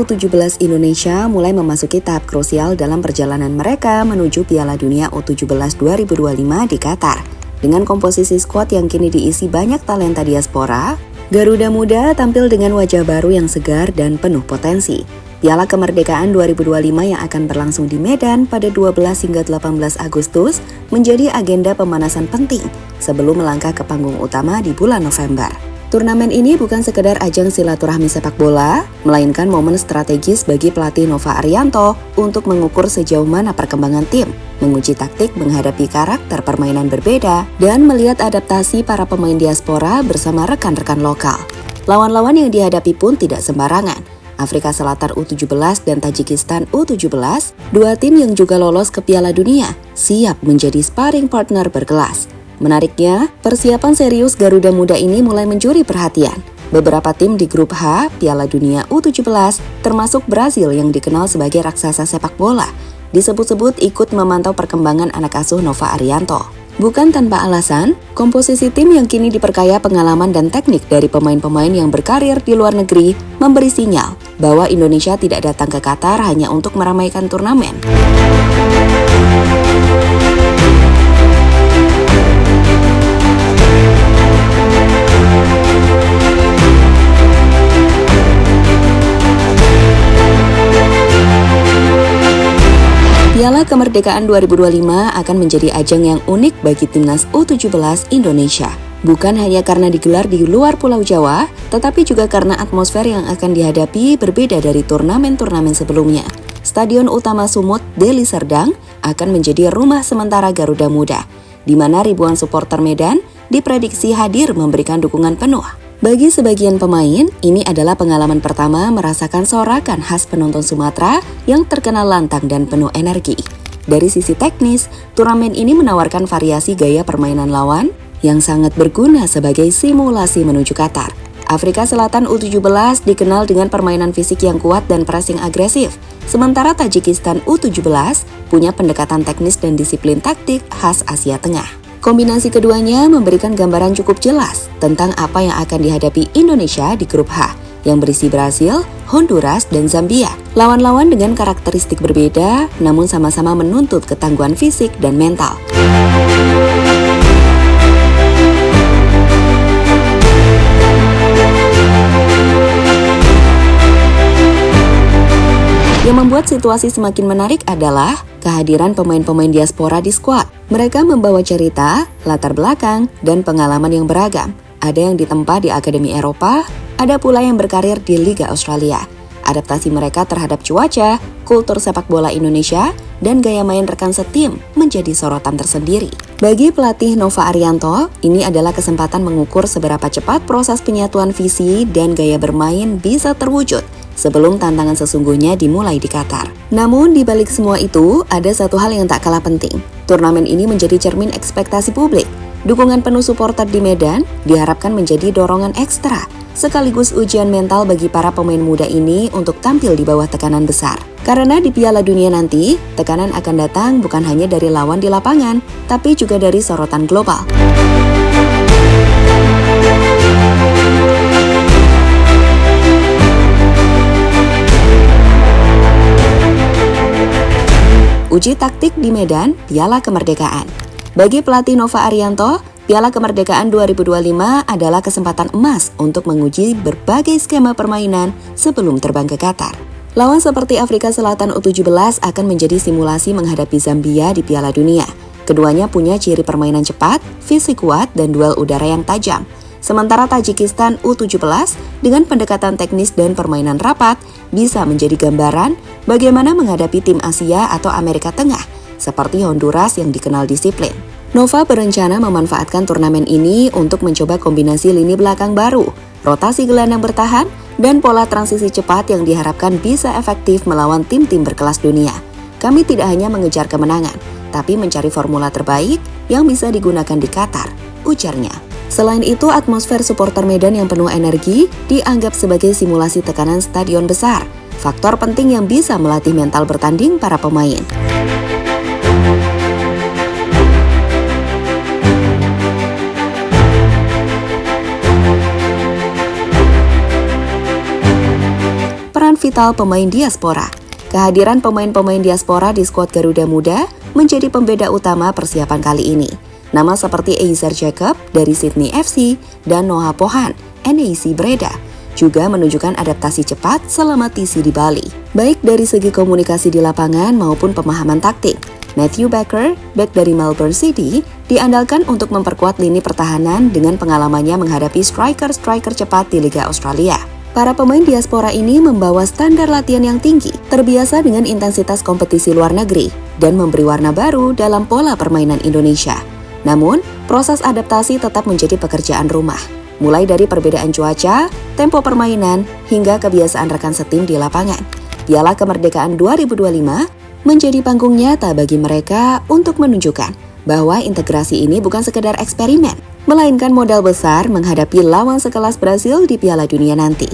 U17 Indonesia mulai memasuki tahap krusial dalam perjalanan mereka menuju Piala Dunia U17 2025 di Qatar. Dengan komposisi skuad yang kini diisi banyak talenta diaspora, Garuda Muda tampil dengan wajah baru yang segar dan penuh potensi. Piala Kemerdekaan 2025 yang akan berlangsung di Medan pada 12 hingga 18 Agustus menjadi agenda pemanasan penting sebelum melangkah ke panggung utama di bulan November. Turnamen ini bukan sekedar ajang silaturahmi sepak bola, melainkan momen strategis bagi pelatih Nova Arianto untuk mengukur sejauh mana perkembangan tim, menguji taktik menghadapi karakter permainan berbeda, dan melihat adaptasi para pemain diaspora bersama rekan-rekan lokal. Lawan-lawan yang dihadapi pun tidak sembarangan. Afrika Selatan U17 dan Tajikistan U17, dua tim yang juga lolos ke Piala Dunia, siap menjadi sparring partner berkelas. Menariknya, persiapan serius Garuda Muda ini mulai mencuri perhatian. Beberapa tim di grup H Piala Dunia U17, termasuk Brasil yang dikenal sebagai raksasa sepak bola, disebut-sebut ikut memantau perkembangan anak asuh Nova Arianto. Bukan tanpa alasan, komposisi tim yang kini diperkaya pengalaman dan teknik dari pemain-pemain yang berkarir di luar negeri memberi sinyal bahwa Indonesia tidak datang ke Qatar hanya untuk meramaikan turnamen. Piala Kemerdekaan 2025 akan menjadi ajang yang unik bagi timnas U17 Indonesia. Bukan hanya karena digelar di luar Pulau Jawa, tetapi juga karena atmosfer yang akan dihadapi berbeda dari turnamen-turnamen sebelumnya. Stadion utama Sumut, Deli Serdang akan menjadi rumah sementara Garuda Muda, di mana ribuan supporter Medan diprediksi hadir memberikan dukungan penuh. Bagi sebagian pemain, ini adalah pengalaman pertama merasakan sorakan khas penonton Sumatera yang terkenal lantang dan penuh energi. Dari sisi teknis, turnamen ini menawarkan variasi gaya permainan lawan yang sangat berguna sebagai simulasi menuju Qatar. Afrika Selatan U17 dikenal dengan permainan fisik yang kuat dan pressing agresif, sementara Tajikistan U17 punya pendekatan teknis dan disiplin taktik khas Asia Tengah. Kombinasi keduanya memberikan gambaran cukup jelas tentang apa yang akan dihadapi Indonesia di grup H yang berisi Brasil, Honduras, dan Zambia. Lawan-lawan dengan karakteristik berbeda namun sama-sama menuntut ketangguhan fisik dan mental. Yang membuat situasi semakin menarik adalah kehadiran pemain-pemain diaspora di skuad. Mereka membawa cerita, latar belakang, dan pengalaman yang beragam. Ada yang ditempa di Akademi Eropa, ada pula yang berkarir di Liga Australia. Adaptasi mereka terhadap cuaca, kultur sepak bola Indonesia, dan gaya main rekan setim menjadi sorotan tersendiri. Bagi pelatih Nova Arianto, ini adalah kesempatan mengukur seberapa cepat proses penyatuan visi dan gaya bermain bisa terwujud sebelum tantangan sesungguhnya dimulai di Qatar. Namun di balik semua itu, ada satu hal yang tak kalah penting. Turnamen ini menjadi cermin ekspektasi publik. Dukungan penuh supporter di Medan diharapkan menjadi dorongan ekstra, sekaligus ujian mental bagi para pemain muda ini untuk tampil di bawah tekanan besar. Karena di Piala Dunia nanti, tekanan akan datang bukan hanya dari lawan di lapangan, tapi juga dari sorotan global. Uji taktik di Medan, Piala Kemerdekaan. Bagi pelatih Nova Arianto, Piala Kemerdekaan 2025 adalah kesempatan emas untuk menguji berbagai skema permainan sebelum terbang ke Qatar. Lawan seperti Afrika Selatan U17 akan menjadi simulasi menghadapi Zambia di Piala Dunia. Keduanya punya ciri permainan cepat, fisik kuat, dan duel udara yang tajam. Sementara Tajikistan U17 dengan pendekatan teknis dan permainan rapat bisa menjadi gambaran bagaimana menghadapi tim Asia atau Amerika Tengah seperti Honduras yang dikenal disiplin. Nova berencana memanfaatkan turnamen ini untuk mencoba kombinasi lini belakang baru, rotasi gelandang bertahan, dan pola transisi cepat yang diharapkan bisa efektif melawan tim-tim berkelas dunia. Kami tidak hanya mengejar kemenangan, tapi mencari formula terbaik yang bisa digunakan di Qatar, ujarnya. Selain itu, atmosfer supporter Medan yang penuh energi dianggap sebagai simulasi tekanan stadion besar, faktor penting yang bisa melatih mental bertanding para pemain. vital pemain diaspora. Kehadiran pemain-pemain diaspora di skuad Garuda Muda menjadi pembeda utama persiapan kali ini. Nama seperti Eizer Jacob dari Sydney FC dan Noah Pohan, NEC Breda, juga menunjukkan adaptasi cepat selama TC di Bali, baik dari segi komunikasi di lapangan maupun pemahaman taktik. Matthew Baker, bek dari Melbourne City, diandalkan untuk memperkuat lini pertahanan dengan pengalamannya menghadapi striker-striker cepat di Liga Australia. Para pemain diaspora ini membawa standar latihan yang tinggi, terbiasa dengan intensitas kompetisi luar negeri, dan memberi warna baru dalam pola permainan Indonesia. Namun, proses adaptasi tetap menjadi pekerjaan rumah, mulai dari perbedaan cuaca, tempo permainan, hingga kebiasaan rekan setim di lapangan. Piala Kemerdekaan 2025 menjadi panggung nyata bagi mereka untuk menunjukkan bahwa integrasi ini bukan sekedar eksperimen, melainkan modal besar menghadapi lawan sekelas Brasil di Piala Dunia nanti.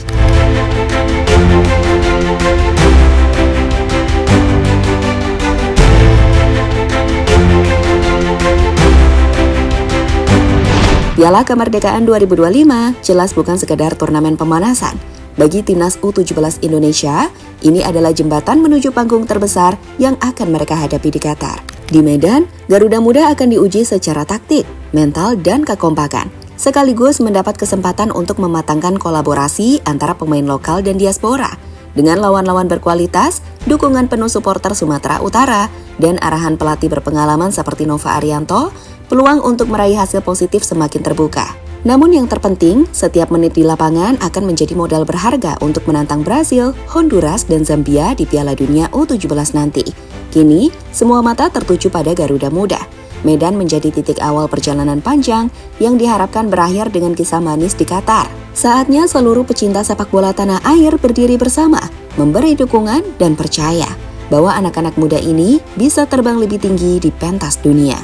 Piala Kemerdekaan 2025 jelas bukan sekedar turnamen pemanasan. Bagi timnas U17 Indonesia, ini adalah jembatan menuju panggung terbesar yang akan mereka hadapi di Qatar. Di Medan, Garuda Muda akan diuji secara taktik, mental, dan kekompakan, sekaligus mendapat kesempatan untuk mematangkan kolaborasi antara pemain lokal dan diaspora. Dengan lawan-lawan berkualitas, dukungan penuh supporter Sumatera Utara, dan arahan pelatih berpengalaman seperti Nova Arianto, peluang untuk meraih hasil positif semakin terbuka. Namun yang terpenting, setiap menit di lapangan akan menjadi modal berharga untuk menantang Brasil, Honduras, dan Zambia di Piala Dunia U17 nanti. Kini, semua mata tertuju pada Garuda Muda. Medan menjadi titik awal perjalanan panjang yang diharapkan berakhir dengan kisah manis di Qatar. Saatnya seluruh pecinta sepak bola tanah air berdiri bersama, memberi dukungan dan percaya bahwa anak-anak muda ini bisa terbang lebih tinggi di pentas dunia.